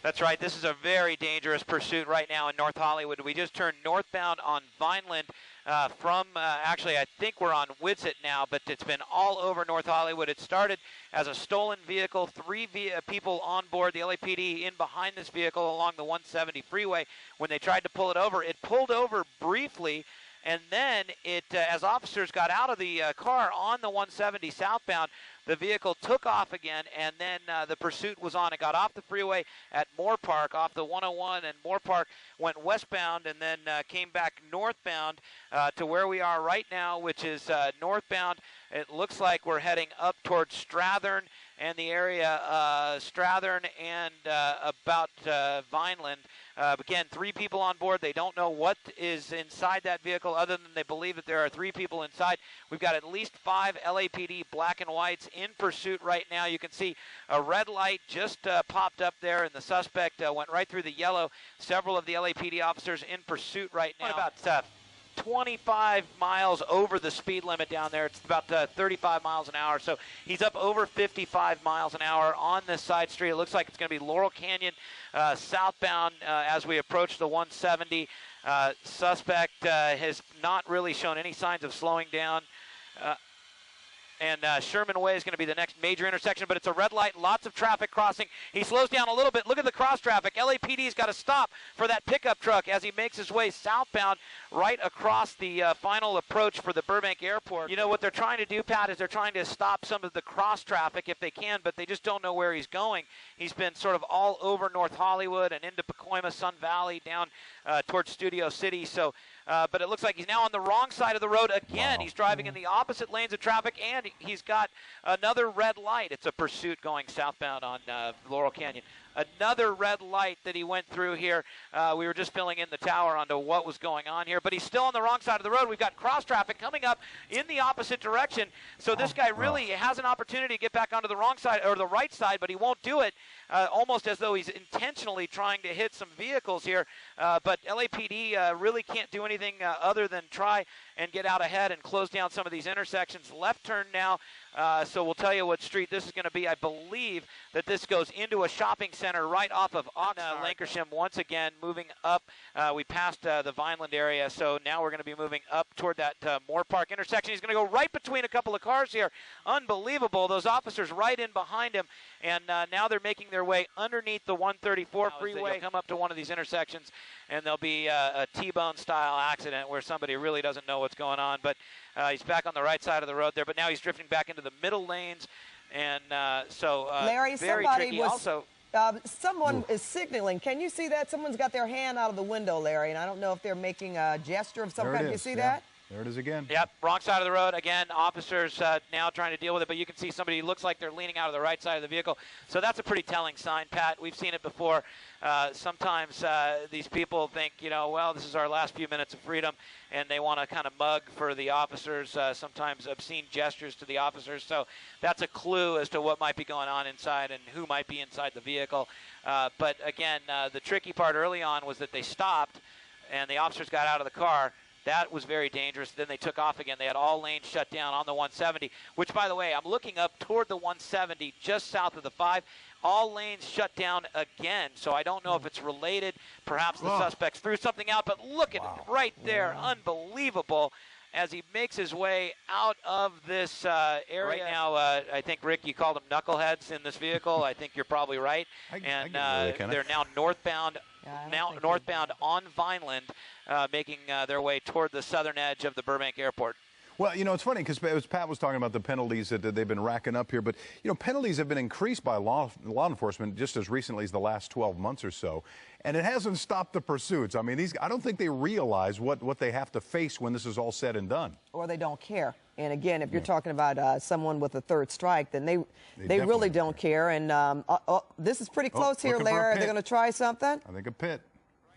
That's right. This is a very dangerous pursuit right now in North Hollywood. We just turned northbound on Vineland actually, I think we're on Witsit now, but it's been all over North Hollywood. It started as a stolen vehicle, three people on board, the LAPD in behind this vehicle along the 170 freeway. When they tried to pull it over briefly, and then as officers got out of the car on the 170 southbound, the vehicle took off again, and then the pursuit was on. It got off the freeway at Moore Park, off the 101, and Moore Park went westbound and then came back northbound to where we are right now, which is northbound. It looks like we're heading up towards Strathern and the area, Strathern and about Vineland. Again, three people on board. They don't know what is inside that vehicle other than they believe that there are three people inside. We've got at least 5 LAPD black and whites in pursuit right now. You can see a red light just popped up there, and the suspect went right through the yellow. Several of the LAPD officers in pursuit right now. About 25 miles over the speed limit down there. It's about 35 miles an hour. So he's up over 55 miles an hour on this side street. It looks like it's going to be Laurel Canyon southbound as we approach the 170. Suspect has not really shown any signs of slowing down. And Sherman Way is going to be the next major intersection, but it's a red light, lots of traffic crossing. He slows down a little bit. Look at the cross traffic. LAPD's got to stop for that pickup truck as he makes his way southbound right across the final approach for the Burbank Airport. You know, what they're trying to do, Pat, is they're trying to stop some of the cross traffic if they can, but they just don't know where he's going. He's been sort of all over North Hollywood and into Pacoima, Sun Valley, down towards Studio City. So, but it looks like he's now on the wrong side of the road again. Wow. He's driving in the opposite lanes of traffic, and he's got another red light. It's a pursuit going southbound on Laurel Canyon. Another red light that he went through here. We were just filling in the tower onto what was going on here, but he's still on the wrong side of the road. We've got cross traffic coming up in the opposite direction. So this guy really has an opportunity to get back onto the wrong side or the right side, but he won't do it. Almost as though he's intentionally trying to hit some vehicles here. But LAPD really can't do anything other than try and get out ahead and close down some of these intersections. Left turn now, so we'll tell you what street this is going to be. I believe that this goes into a shopping center right off of Lancashire. Once again, moving up. We passed the Vineland area, so now we're going to be moving up toward that Moore Park intersection. He's going to go right between a couple of cars here. Unbelievable. Those officers right in behind him, and now they're making their way underneath the 134 freeway. You'll come up to one of these intersections, and there'll be a T-bone style accident where somebody really doesn't know what's going on. But he's back on the right side of the road there, but now he's drifting back into the middle lanes, and Larry, very somebody tricky. was also, someone is signaling. Can you see that? Someone's got their hand out of the window, Larry, and I don't know if they're making a gesture of some kind. Can you see that? There it is again. Yep, wrong side of the road. Again, officers now trying to deal with it, but you can see somebody looks like they're leaning out of the right side of the vehicle. So that's a pretty telling sign, Pat. We've seen it before. Sometimes these people think, you know, well, this is our last few minutes of freedom, and they want to kind of mug for the officers, sometimes obscene gestures to the officers. So that's a clue as to what might be going on inside and who might be inside the vehicle. But again, the tricky part early on was that they stopped, and the officers got out of the car. That was very dangerous. Then they took off again. They had all lanes shut down on the 170, which, by the way, I'm looking up toward the 170 just south of the 5. All lanes shut down again, so I don't know if it's related. Perhaps the suspects threw something out, but look at it right there. Unbelievable as he makes his way out of this area. Right now, I think, Rick, you called them knuckleheads in this vehicle. I think you're probably right. They're now northbound. Northbound on Vineland, making their way toward the southern edge of the Burbank Airport. Well, you know, it's funny because Pat was talking about the penalties that they've been racking up here, but, you know, penalties have been increased by law enforcement just as recently as the last 12 months or so, and it hasn't stopped the pursuits. I mean, I don't think they realize what they have to face when this is all said and done. Or they don't care. And again, if you're talking about someone with a third strike, then they really don't care. And this is pretty close here, Larry. Are they going to try something? I think a pit.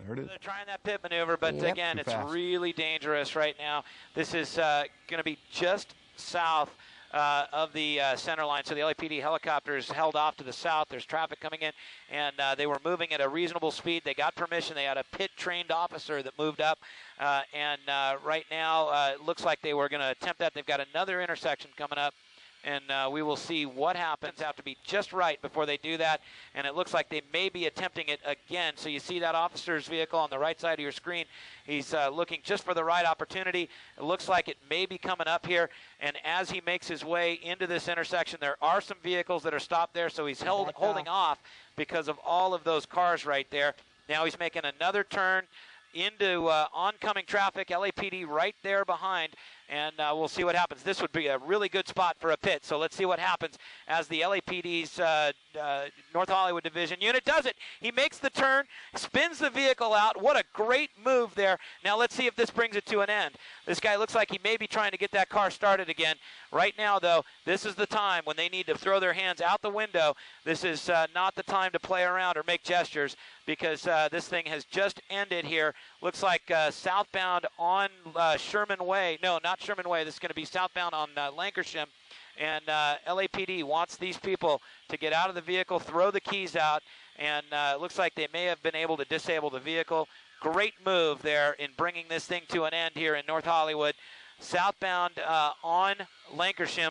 There it is. They're trying that pit maneuver, but again, it's really dangerous right now. This is going to be just south of the center line. So the LAPD helicopters held off to the south. There's traffic coming in, and they were moving at a reasonable speed. They got permission. They had a pit-trained officer that moved up, and right now it looks like they were going to attempt that. They've got another intersection coming up and we will see what happens. Have to be just right before they do that, and it looks like they may be attempting it again. So you see that officer's vehicle on the right side of your screen. He's looking just for the right opportunity. It looks like it may be coming up here, and as he makes his way into this intersection, there are some vehicles that are stopped there, so he's holding off because of all of those cars right there. Now he's making another turn into oncoming traffic, LAPD right there behind, and we'll see what happens. This would be a really good spot for a pit, so let's see what happens as the LAPD's North Hollywood Division unit does it. He makes the turn, spins the vehicle out. What a great move there. Now let's see if this brings it to an end. This guy looks like he may be trying to get that car started again. Right now, though, this is the time when they need to throw their hands out the window. This is not the time to play around or make gestures, because this thing has just ended here. Looks like southbound on Sherman Way. No, not Sherman Way. This is going to be southbound on Lancashire. And LAPD wants these people to get out of the vehicle, throw the keys out, and it looks like they may have been able to disable the vehicle. Great move there in bringing this thing to an end here in North Hollywood. Southbound on Lancashire.